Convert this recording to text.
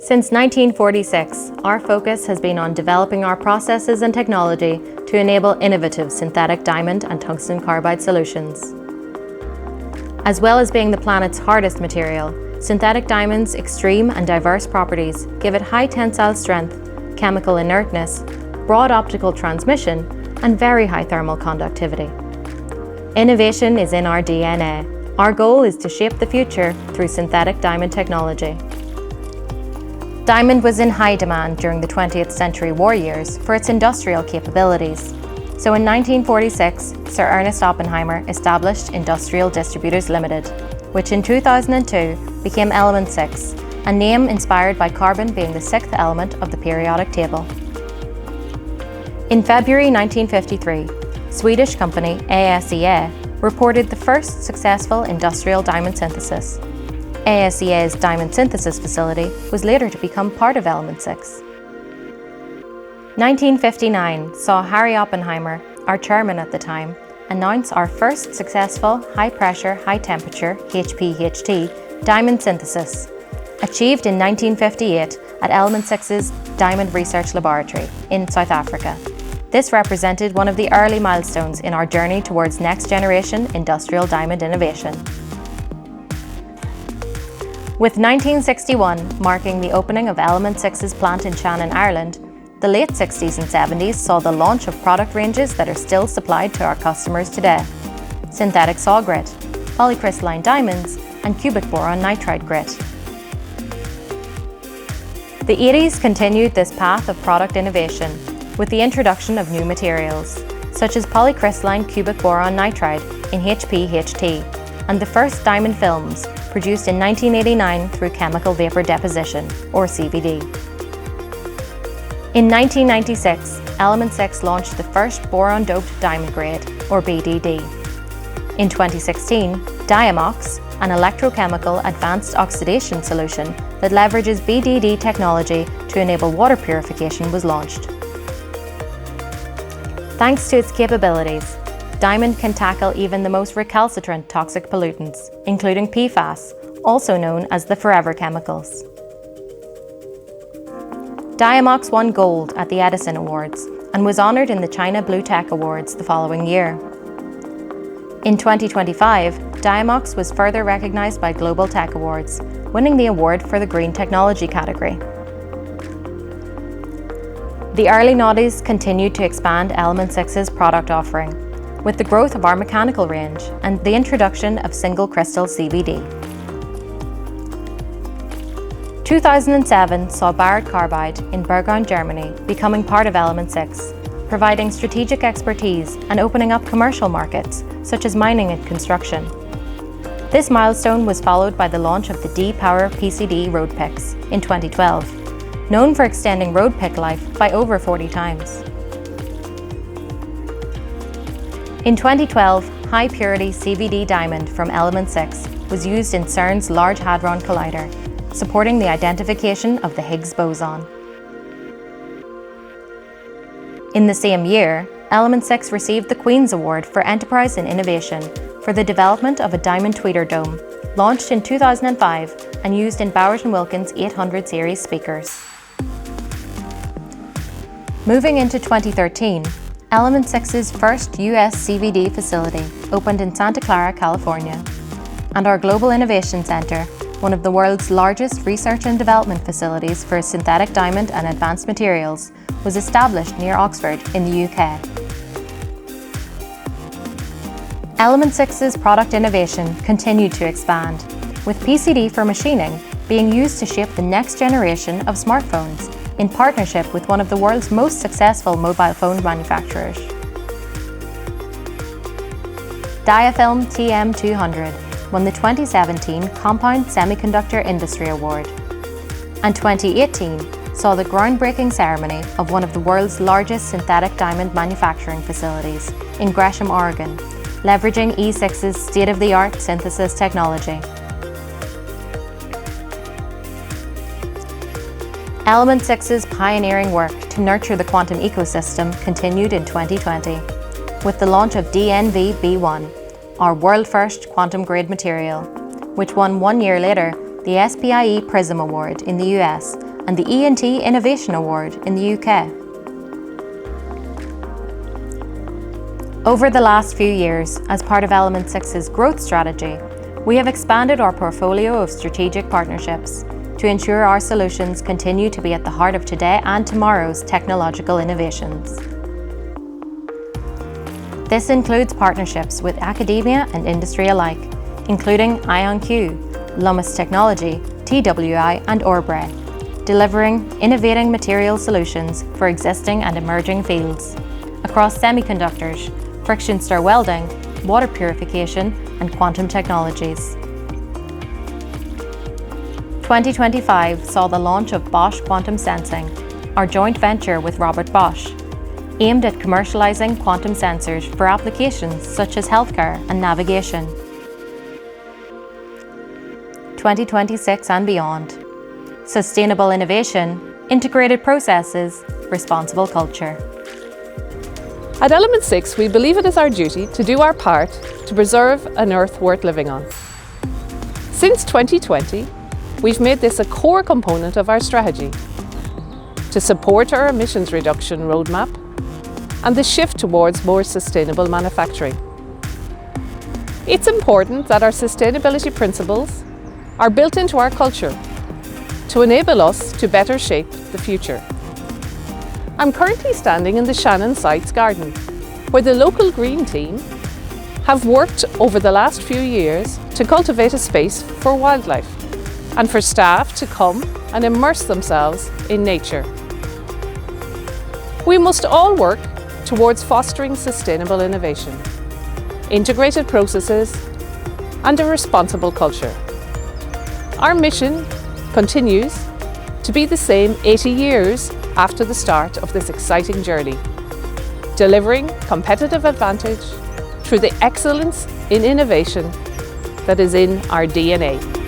Since 1946, our focus has been on developing our processes and technology to enable innovative synthetic diamond and tungsten carbide solutions. As well as being the planet's hardest material, synthetic diamond's extreme and diverse properties give it high tensile strength, chemical inertness, broad optical transmission, and very high thermal conductivity. Innovation is in our DNA. Our goal is to shape the future through synthetic diamond technology. Diamond was in high demand during the 20th century war years for its industrial capabilities. So in 1946, Sir Ernest Oppenheimer established Industrial Distributors Limited, which in 2002 became Element 6, a name inspired by carbon being the sixth element of the periodic table. In February 1953, Swedish company ASEA reported the first successful industrial diamond synthesis. ASEA's diamond synthesis facility was later to become part of Element 6. 1959 saw Harry Oppenheimer, our chairman at the time, announce our first successful high-pressure, high-temperature HPHT diamond synthesis, achieved in 1958 at Element 6's Diamond Research Laboratory in South Africa. This represented one of the early milestones in our journey towards next-generation industrial diamond innovation. With 1961 marking the opening of Element 6's plant in Shannon, Ireland, the late 60s and 70s saw the launch of product ranges that are still supplied to our customers today: synthetic saw grit, polycrystalline diamonds, and cubic boron nitride grit. The 80s continued this path of product innovation with the introduction of new materials, such as polycrystalline cubic boron nitride in HPHT, and the first diamond films produced in 1989 through chemical vapor deposition, or CVD. In 1996, Element 6 launched the first boron-doped diamond grade, or BDD. In 2016, Diamox, an electrochemical advanced oxidation solution that leverages BDD technology to enable water purification, was launched. Thanks to its capabilities, diamond can tackle even the most recalcitrant toxic pollutants, including PFAS, also known as the forever chemicals. Diamox won gold at the Edison Awards and was honored in the China Blue Tech Awards the following year. In 2025, Diamox was further recognized by Global Tech Awards, winning the award for the Green Technology category. The early noughties continued to expand Element 6's product offering, with the growth of our mechanical range and the introduction of single crystal CVD. 2007 saw Barrett Carbide in Burgau, Germany, becoming part of Element 6, providing strategic expertise and opening up commercial markets, such as mining and construction. This milestone was followed by the launch of the D-Power PCD road picks in 2012, known for extending road pick life by over 40 times. In 2012, high-purity CVD diamond from Element 6 was used in CERN's Large Hadron Collider, supporting the identification of the Higgs boson. In the same year, Element 6 received the Queen's Award for Enterprise and Innovation for the development of a diamond tweeter dome, launched in 2005 and used in Bowers & Wilkins 800 series speakers. Moving into 2013, Element 6's first US CVD facility opened in Santa Clara, California, and our Global Innovation Center, one of the world's largest research and development facilities for synthetic diamond and advanced materials, was established near Oxford in the UK. Element 6's product innovation continued to expand, with PCD for machining being used to shape the next generation of smartphones, in partnership with one of the world's most successful mobile phone manufacturers. Diafilm TM200 won the 2017 Compound Semiconductor Industry Award, and 2018 saw the groundbreaking ceremony of one of the world's largest synthetic diamond manufacturing facilities in Gresham, Oregon, leveraging E6's state-of-the-art synthesis technology. Element 6's pioneering work to nurture the quantum ecosystem continued in 2020, with the launch of DNV-B1, our world-first quantum-grade material, which won 1 year later the SPIE Prism Award in the US and the E&T Innovation Award in the UK. Over the last few years, as part of Element 6's growth strategy, we have expanded our portfolio of strategic partnerships to ensure our solutions continue to be at the heart of today and tomorrow's technological innovations. This includes partnerships with academia and industry alike, including IonQ, Lummus Technology, TWI and Orbre, delivering innovating material solutions for existing and emerging fields across semiconductors, friction stir welding, water purification and quantum technologies. 2025 saw the launch of Bosch Quantum Sensing, our joint venture with Robert Bosch, aimed at commercializing quantum sensors for applications such as healthcare and navigation. 2026 and beyond. Sustainable innovation, integrated processes, responsible culture. At Element 6, we believe it is our duty to do our part to preserve an Earth worth living on. Since 2020, we've made this a core component of our strategy to support our emissions reduction roadmap and the shift towards more sustainable manufacturing. It's important that our sustainability principles are built into our culture to enable us to better shape the future. I'm currently standing in the Shannon site's garden, where the local green team have worked over the last few years to cultivate a space for wildlife and for staff to come and immerse themselves in nature. We must all work towards fostering sustainable innovation, integrated processes, and a responsible culture. Our mission continues to be the same 80 years after the start of this exciting journey, delivering competitive advantage through the excellence in innovation that is in our DNA.